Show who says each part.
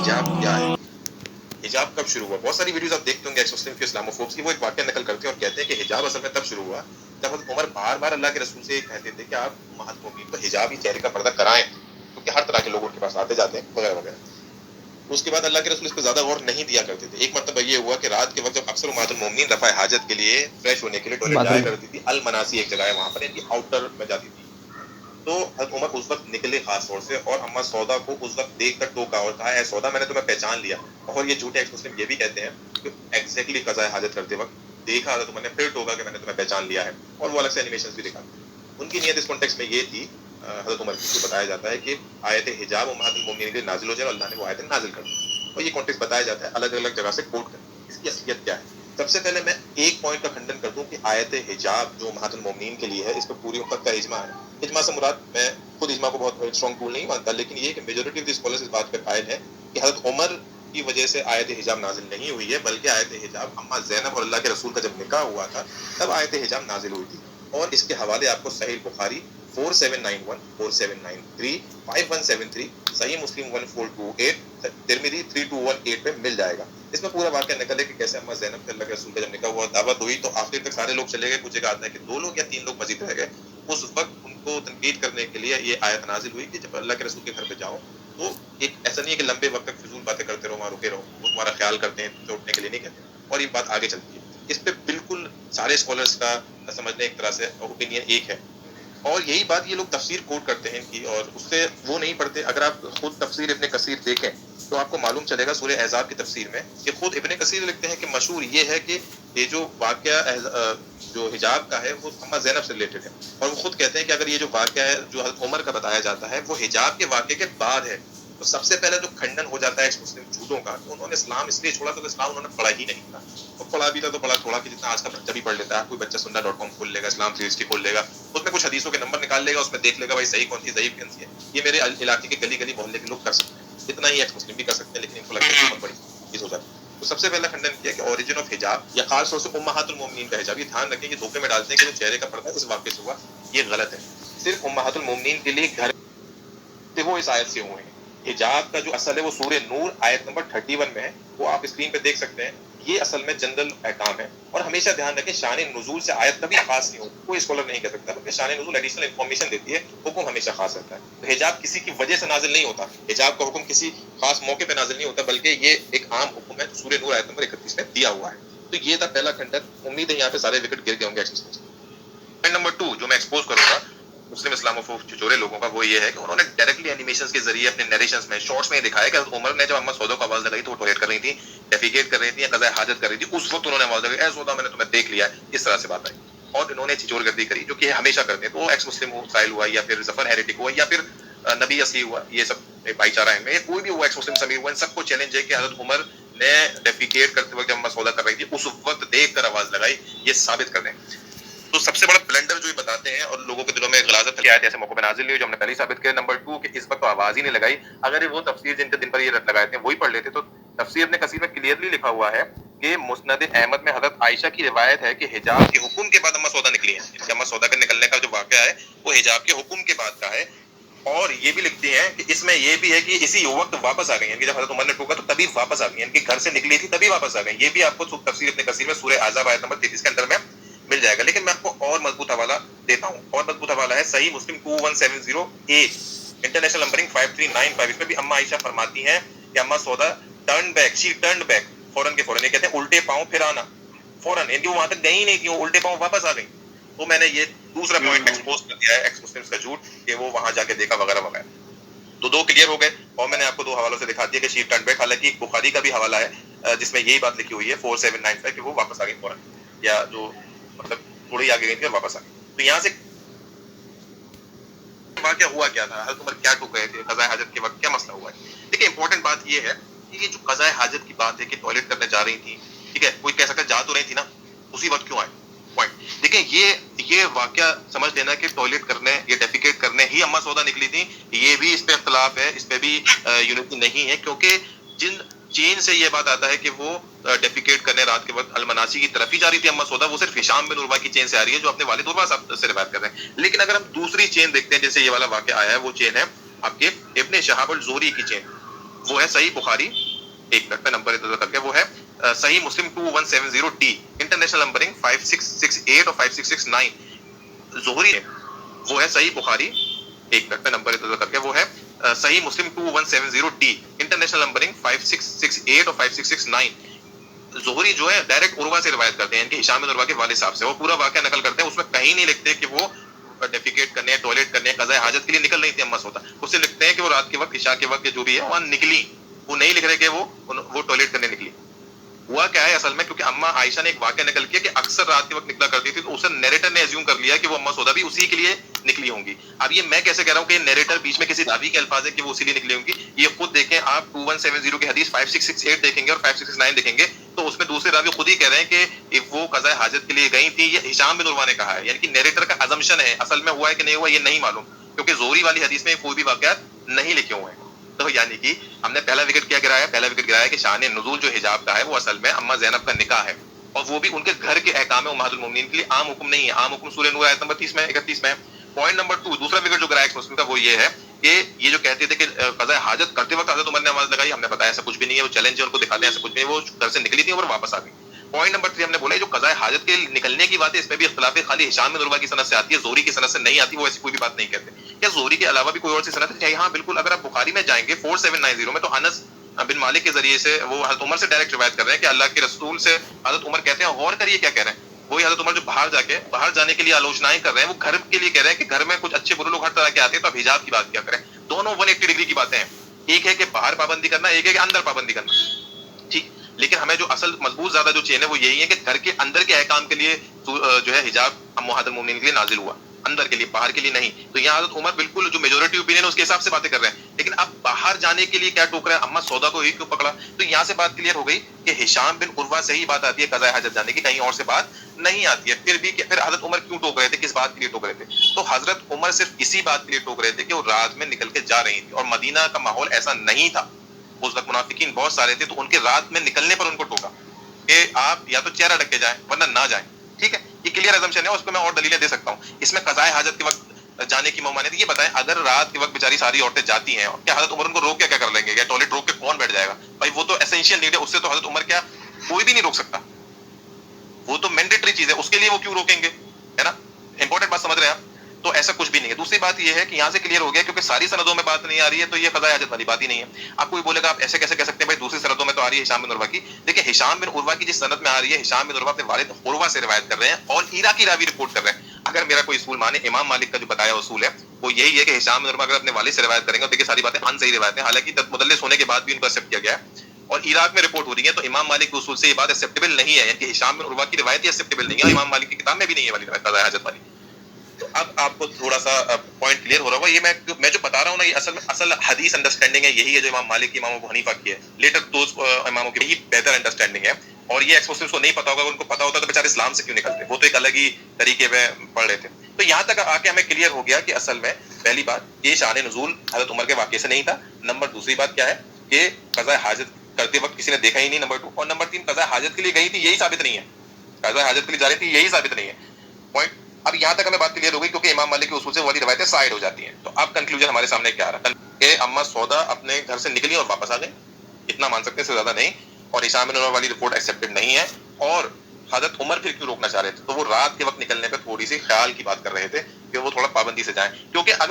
Speaker 1: हिजाब क्या है, हिजाब कब शुरू हुआ। बहुत सारी वीडियोस आप देखते होंगे एक्स मुस्लिम के इस्लामोफोब्स की, वो एक वाकया नकल करते हैं और कहते हैं कि हिजाब असल में तब शुरू हुआ जब हज़रत उमर बार बार अल्लाह के रसूल से कहते थे कि आप उम्महातुल मोमिनीन को हिजाब ही चेहरे का पर्दा कराएं, क्योंकि हर तरह के लोग उनके पास आते जाते हैं वगैरह वगैरह। उसके बाद अल्लाह के रसूल इस पर ज्यादा गौर नहीं दिया करते थे। एक मरतबा ये हुआ कि रात के वक्त जब अक्सर उम्महातुल मोमिनीन रफ़ा हाजत के लिए फ्रेश होने के लिए टॉयलेट जाया करती थी, अल मनासी एक जगह है वहां पर, इनकी आउटर में जाती थी, तो हज़रत उमर उस वक्त निकले खास तौर से और अम्मा सौदा को उस वक्त देख कर टोका और कहा, ए सौदा मैंने तुम्हें पहचान लिया। और ये झूठे एक्स मुस्लिम ये भी कहते हैं कि एग्जैक्टली कज़ाए हाजत करते वक्त देखा हज़रत उमर ने, फिर टोका कि मैंने तुम्हें पहचान लिया है, और वो अलग से एनिमेशंस भी दिखाते हैं। उनकी नीयत इस कॉन्टेक्स्ट में ये थी हज़रत उमर की, बताया जाता है कि आयत हिजाब उम्महातुल मोमिनीन के लिए नाजिल हो जाए, अल्लाह ने वो आयत नाजिल कर दी, और ये कॉन्टेक्स्ट बताया जाता है अलग अलग जगह से कोट कर। इसकी असलियत क्या है? सबसे पहले मैं एक पॉइंट का खंडन कर दूं कि आयत हिजाब जो उम्महातुल मोमिनीन के लिए है, इस पर पूरी उम्मत का इजमा है। इजमा से मुराद, मैं खुद इजमा को बहुत स्ट्रॉन्ग टूल नहीं मानता, लेकिन ये कि मेजॉरिटी ऑफ द स्कॉलर्स इस बात पर कायल है कि हज़रत उमर की वजह से आयत हिजाब नाजिल नहीं हुई है, बल्कि आयत हिजाब अम्मा ज़ैनब और अल्लाह के रसूल का जब निकाह हुआ था तब आयत हिजाब नाजिल हुई थी। और इसके हवाले आपको सहीह बुखारी 4791, 4793, 5173, सही मुस्लिम 1428, तिरमिज़ी 3218 पे मिल जाएगा। इसमें पूरा वाक़या निकल है कि कैसे अम्मा ज़ैनब के अल्लाह के रसूल का जब निकाह हुआ, दावत हुई, तो आखिर तक सारे लोग चले गए, कुछ जगह आता है कि 2 लोग या 3 लोग मस्जिद रह गए। उस वक्त उनको तनकीद करने के लिए ये आयत नाजिल हुई कि जब अल्लाह के रसूल के घर पे जाओ तो एक ऐसा नहीं है कि लंबे वक्त तक फिजूल बातें करते रहो, वहाँ रुके रहो, वो तुम्हारा ख्याल करते हैं, तुमसे उठने के लिए नहीं कहते, और ये बात आगे चलती है। इस पे बिल्कुल सारे स्कॉलर्स का समझने एक तरह से ओपिनियन एक है, और यही बात ये लोग तफसीर कोट करते हैं इनकी, और उससे वो नहीं पढ़ते। अगर आप खुद तफसीर इब्ने कसीर देखें तो आपको मालूम चलेगा सूरह अहज़ाब की तफसीर में कि खुद इब्ने कसीर लिखते हैं कि मशहूर ये है कि ये जो वाक़या जो हिजाब का है वो अम्मा ज़ैनब से रिलेटेड है, और वो खुद कहते हैं कि अगर ये जो वाक़या है जो हज़रत उमर का बताया जाता है वो हिजाब के वाक़े के बाद है, तो सबसे पहले जो खंडन हो जाता है एक्स मुस्लिम झूठों का, तो उन्होंने इस्लाम इसलिए छोड़ा तो इस्लाम उन्होंने पढ़ा ही नहीं था, तो पढ़ा भी था तो पढ़ा थोड़ा कि जितना आज का बच्चा भी पढ़ लेता है। कोई बच्चा sunna.com खोल लेगा, इस्लाम 360 खोल लेगा, उसमें कुछ हदीसों के नंबर निकाल लेगा, उसमें देख लेगा भाई सही कौन सी ज़ईफ़ कौन सी है। ये मेरे इलाके के गली गली मोहल्ले के लोग कर सकते हैं, इतना ही एक्स मुस्लिम भी कर सकते हैं, लेकिन इनको लगता है बहुत बड़ी चीज़ हो जाती है। तो सबसे पहला खंडन किया कि ओरिजिन ऑफ हिजाब या खास तौर से उम्महातुल मोमिनीन का हिजाब, ये ध्यान रखें कि धोखे में डालते हैं कि जो चेहरे का पर्दा इस वाक़े से हुआ, ये गलत है। सिर्फ उम्महातुल मोमिनीन के लिए घर से वो इस आयत से हुए हैं। हिजाब का जो असल है वो सूरह नूर आयत नंबर 31 में है, वो आप स्क्रीन पे देख सकते हैं। ये असल में जनरल अहकाम है, और हमेशा ध्यान रखें शान नुज़ूल से आयत कभी खास नहीं हो, कोई स्कॉलर नहीं कह सकता, क्योंकि शान नुज़ूल एडिशनल इंफॉर्मेशन देती है, हुक्म हमेशा खास रहता है। तो हिजाब किसी की वजह से नाजिल नहीं होता, हिजाब का हुक्म किसी खास मौके पे नाजिल नहीं होता, बल्कि ये एक आम हुक्म है सूरह नूर आयत नंबर 31 में दिया हुआ है। तो ये था पहला खंडन। उम्मीद है यहाँ पे सारे विकेट गिर गए होंगे। पॉइंट नंबर 2 जो मैं एक्सपोज करूंगा मुस्लिम इस्लामोफोब छिछोरे लोगों का, वो ये है कि उन्होंने डायरेक्टली एनिमेशंस के जरिए अपने नरेशंस में शॉर्ट्स में दिखाया कि उमर ने जब अम्मा सौदा को आवाज लगाई तो वो टॉयलेट कर रही थी, डेफिकेट कर रही थी या कज़ाए हाजत कर रही थी, उस वक्त उन्होंने आवाज लगाई, ए सौदा मैंने तुम्हें देख लिया, इस तरह से बात आई, और इन्होंने छिछोरगर्दी करी, जो कि हमेशा करते हैं। तो वो एक्स मुस्लिम हो, साहिल हुआ, या फिर जफर हेरेटिक हुआ, या फिर नबी असी हुआ, ये सब भाईचारा है, कोई भी हुआ, एक्स मुस्लिम समीर हुआ, इन सबको चैलेंज है कि हजरत उमर ने डेफिकेट करते वक्त जब अम्मा सौदा कर रही थी उस वक्त देख कर आवाज लगाई, ये साबित कर दें। तो सबसे बड़ा ब्लंडर जो ये बताते हैं और लोगों के दिलों में गलाजत की आयत ऐसे मौके पे नाजिल हुई, जो हमने पहले ही साबित किया। नंबर 2 कि इस वक्त तो आवाज ही नहीं लगाई, अगर वो तफसीर जिनके दिन पर ये रट लगाए थे वही पढ़ लेते तो तफसीर इब्ने कसीर में क्लियरली लिखा हुआ है कि मुस्नद अहमद में हजरत आयशा की रिवायत है कि हिजाब के हुक्म के बाद अम्मा सौदा निकली है। अम्मा सौदा के निकलने का जो वाकया है वो हिजाब के हुक्म के बाद का है, और ये भी लिखती हैं कि इसमें ये भी है कि इसी वक्त वापस आ गई, यानी जब हजरत उमर ने टोका तो तभी वापस आ गई, यानी घर से निकली थी तभी वापस आ गई। ये भी आपको तफसीर इब्ने कसीर में सूरह अहज़ाब आयत नंबर 33 के अंदर में मिल जाएगा। लेकिन मैं आपको और मजबूत हवाला देता हूँ, और मजबूत हवाला है सही मुस्लिम 2170A, इंटरनेशनल नंबरिंग 5395। इसमें भी अम्मा आयशा फरमाती हैं कि अम्मा सौदा turn back, she turn back, फौरन के फौरन, ये कहते हैं उल्टे पांव फिर आना, फौरन, यानी वहां तक गई नहीं थी, वो उल्टे पांव वापस आ गई। तो मैंने ये दूसरा पॉइंट एक्सपोज कर दिया है एक्स मुस्लिम्स का झूठ कि वो वहां जाके देखा वगैरह वगैरह। तो 2 क्लियर हो गए, और मैंने आपको 2 हवालों से दिखा दिया कि शी टर्न बैक, हालांकि बुखारी का भी हवाला है जिसमें यही बात लिखी हुई है 4795 कि वो वापस आ गई फौरन, या जो मतलब थोड़ी आगे गई थी और वापस आ गई। तो यहाँ से वाकया हुआ क्या था, हज़रत उमर क्या टूक गए थे, कज़ाए हाजत के वक्त क्या मसला हुआ है। देखिए इंपॉर्टेंट बात ये है कि ये जो कज़ाए हाजत की बात है कि टॉयलेट करने जा रही थी, ठीक है, कोई कह सकता है जा तो रही थी ना, उसी वक्त क्यों आए, पॉइंट। देखिए ये वाकया समझ लेना कि टॉयलेट करने या डेफिकेट करने ही अम्मा सौदा निकली थी, ये भी इस पे इख्तलाफ है, इस पे भी यूनिटी नहीं है, क्योंकि जिन चीन से ये बात आता है कि वो डेफिकेट करने रात के वक्त अलमनासी की तरफ ही जा रही थी अम्मा सौदा, वो सिर्फ हिशाम बिन उर्वा की चेन से आ रही है, जो अपने वालिद उर्वा साहब से रिवायत कर रहे हैं। लेकिन अगर हम दूसरी चेन देखते हैं, जैसे ये वाला वाकया आया है, वो चेन है आपके इब्ने शहाब अल ज़ुहरी की चेन, وہ ہے صحیح بخاری, ایک منٹ میں نمبر ادھر کر کے, وہ ہے صحیح مسلم 2170D, انٹرنیشنل نمبرنگ 5668 اور 5669. زہری ہے, وہ ہے صحیح بخاری, ایک منٹ میں نمبر ادھر کر کے, وہ ہے صحیح مسلم 2170D, انٹرنیشنل نمبرنگ 5668 اور 5669. زہری جو ہے ڈائریکٹ عروہ سے روایت کرتے ہیں, ان کے ہشام بن عروہ کے والد صاحب سے, وہ پورا واقعہ نقل کرتے ہیں. اس میں کہیں نہیں لکھتے کہ وہ ڈیفیکیٹ کرنے, ٹوائلٹ کرنے, قضاء حاجت کے لیے نکل رہی تھی اما سودا. اس سے لکھتے ہیں کہ وہ رات کے وقت, عشاء کے وقت جو بھی ہے وہاں نکلی. وہ نہیں لکھ رہے کہ وہ ٹوائلٹ کرنے نکلی. ہوا کیا ہے اصل میں, کیونکہ اما عائشہ نے ایک واقعہ نکل کیا کہ اکثر رات کے وقت نکلا کرتی تھی, تو اسے نیریٹر نے ایزیوم کر لیا کہ وہ اما سودا بھی اسی کے لیے نکلی ہوں گی. اب یہ میں کیسے کہہ رہا ہوں کہ نیریٹر بیچ میں کسی راوی کے الفاظ ہے کہ وہ اسی لیے نکلی ہوں گی. یہ خود دیکھیں آپ 2170 کی حدیث 5668 دیکھیں گے اور 5669 دیکھیں گے, تو اس میں دوسرے راوی خود ہی کہہ رہے ہیں کہ وہ قضاء حاجت کے لیے گئی تھی. یہ ہشام بن عروہ نے کہا ہے, یعنی کہ نیریٹر کا ازمپشن ہے. اصل میں ہوا ہے کہ نہیں ہوا یہ نہیں معلوم, کیونکہ زہری والی حدیث میں کوئی بھی واقعات نہیں لکھے ہوئے ہیں. تو یعنی کہ ہم نے پہلا وکٹ کیا گرایا, پہلا وکٹ گرایا کہ شان نزول جو حجاب کا ہے وہ اصل میں اما زینب کا نکاح ہے, اور وہ بھی ان کے گھر کے احکام امہات المومنین کے لیے عام حکم نہیں ہے. عام حکم سورہ نور آیت نمبر 30 میں 31 میں. پوائنٹ نمبر 2, دوسرا وکٹ جو گرایا ایکس مسلم کا وہ یہ ہے کہ یہ جو کہتے تھے کہ قضاء حاجت کرتے وقت حضرت عمر نے آواز لگائی, ہم نے بتایا ایسا کچھ بھی نہیں ہے, وہ چیلنج ہے ان کو دکھاتے ہیں, ایسا کچھ نہیں ہے, وہ گھر سے نکلی تھی اور واپس آ گئی. پوائنٹ نمبر 3 ہم نے بولا جو قضاء حاجت کے نکلنے کی بات ہے اس میں بھی اختلاف ہے, خالی ہشام بن عروہ کی سند سے آتی ہے, زہری کی سند سے نہیں آتی. وہ ایسی کوئی بھی بات نہیں کہتے. کیا زہری کے علاوہ بھی کوئی اور سی سند ہے؟ ہاں بالکل, اگر آپ بخاری میں جائیں گے 4790 میں, تو انس بن مالک کے ذریعے سے وہ حضرت عمر سے ڈائریکٹ روایت کر رہے ہیں کہ اللہ کے رسول سے حضرت عمر کہتے ہیں, غور کریے کیا کہہ رہے ہیں, وہی حضرت عمر جو باہر جانے کے لیے آلوچنائیں کر رہے ہیں, وہ گھر کے لیے کہہ رہے ہیں کہ گھر میں کچھ اچھے برے لوگ ہر طرح کے آتے ہیں, تو اب حجاب کی بات کیا کریں. دونوں 180 ڈگری کی باتیں ہیں. ایک ہے کہ باہر پابندی کرنا, ایک ہے کہ اندر پابندی کرنا. ٹھیک, لیکن ہمیں جو اصل مضبوط زیادہ جو چین ہے وہ یہی ہے کہ گھر کے اندر کے احکام کے لیے جو ہے حجاب امہات المومنین کے لیے نازل ہوا, اندر کے لیے, باہر کے لیے نہیں. تو یہاں حضرت عمر بالکل جو میجورٹی اوپینین ہے اس کے حساب سے باتیں کر رہے ہیں, لیکن اب باہر جانے کے لیے کیا ٹوک رہا ہے, اما سودا کو ہی کیوں پکڑا. تو یہاں سے بات کلیئر ہو گئی کہ ہشام بن عروہ سے ہی بات آتی ہے قضاء حاجت جانے کی, کہیں اور سے بات نہیں آتی ہے. پھر حضرت عمر کیوں ٹوک رہے تھے, کس بات کے لیے ٹوک رہے تھے؟ تو حضرت عمر صرف اسی بات کے لیے ٹوک رہے تھے کہ وہ رات میں نکل کے جا رہی تھی, اور مدینہ کا ماحول ایسا نہیں تھا, اس وقت منافقین بہت سارے تھے, تو ان کے رات میں نکلنے پر ان کو ٹوکا کہ آپ یا تو چہرہ ڈھک کے جائیں ورنہ نہ جائیں. ٹھیک ہے, یہ کلیئر ازمپشن ہے, اس پہ میں اور دلیلیں دے سکتا ہوں. اس میں قضاء حاجت کے وقت جانے کی ممانعت. یہ بتائیں اگر رات کے وقت بیچاری ساری عورتیں جاتی ہیں, کیا حضرت عمر ان کو روک کے کیا کر لیں گے, یا ٹوائلٹ روک کے کون بیٹھ جائے گا؟ بھائی وہ تو اسینشیل نیڈ ہے, اس سے تو حضرت عمر کیا کوئی بھی نہیں روک سکتا, وہ تو مینڈیٹری چیز ہے, اس کے لیے وہ کیوں روکیں گے, ہے نا. امپورٹنٹ بات سمجھ رہے ہیں آپ. تو ایسا کچھ بھی نہیں ہے. دوسری بات یہ ہے کہ یہاں سے کلیئر ہو گیا, کیونکہ ساری سندوں میں بات نہیں آ رہی ہے, تو یہ قضاء حاجت والی بات ہی نہیں ہے. آپ کوئی بولے گا آپ ایسے کیسے کہہ سکتے ہیں بھائی دوسری سندوں میں تو آ رہی ہے ہشام بن عروہ کی. دیکھیں ہشام بن عروہ کی جس سند میں آ رہی ہے, ہشام بن عروہ اپنے والد عروہ سے روایت کر رہے ہیں اور عراقی راوی رپورٹ کر رہے ہیں. اگر میرا کوئی اصول مانے, امام مالک کا جو بتایا اصول ہے وہ یہی ہے کہ ہشام بن عروہ اگر اپنے والد سے روایت کریں گے, اور دیکھیں ساری باتیں ان صحیح روایت ہیں, حالانکہ مدلس ہونے کے بعد بھی ان کو ایکسیپٹ کیا گیا ہے اور عراق میں رپورٹ ہو رہی ہے, تو امام مالک کے اصول سے یہ بات ایکسیپٹیبل نہیں ہے, یعنی کہ ہشام بن عروہ کی روایت ہی ایکسیپٹیبل نہیں ہے, اور امام مالک کی کتاب میں بھی نہیں ہے والی روایت قضاء حاجت والی. تو اب آپ کو تھوڑا سا پوائنٹ کلیئر ہو رہا ہوگا. یہ میں جو بتا رہا ہوں نا, یہ اصل حدیث انڈرسٹینڈنگ ہے, یہی ہے جو امام مالک کی, امام ابو حنیفہ کی ہے, لیٹر دوز اماموں کی یہی بہتر انڈرسٹینڈنگ ہے. اور یہ ایکس مسلمس کو نہیں پتا ہوگا, ان کو پتا ہوتا تو بیچارے اسلام سے کیوں نکلتے, وہ تو ایک الگ ہی طریقے میں پڑھ رہے تھے. تو یہاں تک آ کے ہمیں کلیئر ہو گیا کہ اصل میں پہلی بات یہ شان نزول حضرت عمر کے واقعے سے نہیں تھا. نمبر دوسری بات کیا ہے کہ قضاء حاجت کرتے وقت کسی نے دیکھا ہی نہیں. نمبر 2 اور نمبر 3 قضاء حاجت کے لیے گئی تھی, یہی ثابت نہیں ہے. قضاء حاجت کے لیے جا رہی تھی, یہی ثابت نہیں ہے. پوائنٹ اب یہاں تک ہمیں بات کلیئر ہو گئی, کیونکہ امام مالک کے اصول سے والی روایتیں سائڈ ہو جاتی ہیں. تو اب کنکلوژن ہمارے سامنے کیا رہا کہ اما سودا اپنے گھر سے نکلی اور واپس آ گئی, اتنا مان سکتے ہیں, سے زیادہ نہیں. اور ہشام بن عروہ والی رپورٹ ایکسیپٹڈ نہیں ہے. اور حضرت عمر پھر کیوں روکنا چاہ رہے تھے, تو وہ رات کے وقت نکلنے پہ تھوڑی سی خیال کی بات کر رہے تھے کہ وہ تھوڑا پابندی سے جائیں, کیونکہ اگر